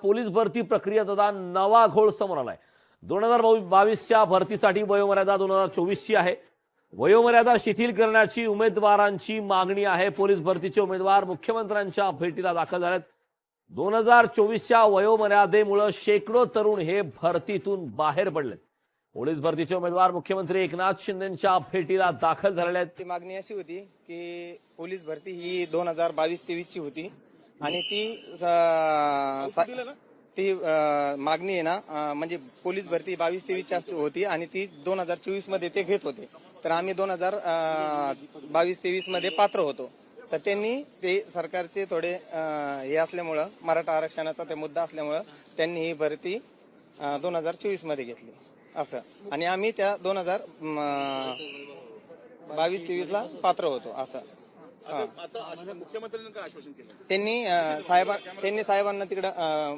Police भरती प्रक्रियेत आता नवा घोळ समोर आलाय। 2022च्या भरतीसाठी वयोमर्यादा 2024ची आहे। वयोमर्यादा शिथिल करण्याची उमेदवारांची मागणी आहे। पोलीस भरतीचे उमेदवार मुख्यमंत्र्यांच्या भेटीला दाखल झालेत। 2024च्या वयोमर्यादेमुळे शेकडो तरुण हे भरतीतून बाहेर पडलेत। पोलीस भरतीचे उमेदवार मुख्यमंत्री एकनाथ शिंदेंच्या भेटीला दाखल झालेले आहेत। ती मागणी अशी होती की पोलीस भरती ही 2022-23 ची होती आणि ती मागणी आहे ना, म्हणजे पोलीस भरती 22-23 होती आणि ती 2024 मध्ये ते घेत होते। तर आम्ही 2022-23 मध्ये पात्र होतो। तर त्यांनी ते सरकारचे थोडे हे असल्यामुळं, मराठा आरक्षणाचा ते मुद्दा असल्यामुळं त्यांनी ही भरती 2024 मध्ये घेतली असं, आणि आम्ही त्या 2022-23 ला पात्र होतो असं। मुख्यमंत्र्यांनी काय आश्वासन केलं? त्यांनी साहेबांना तिकडं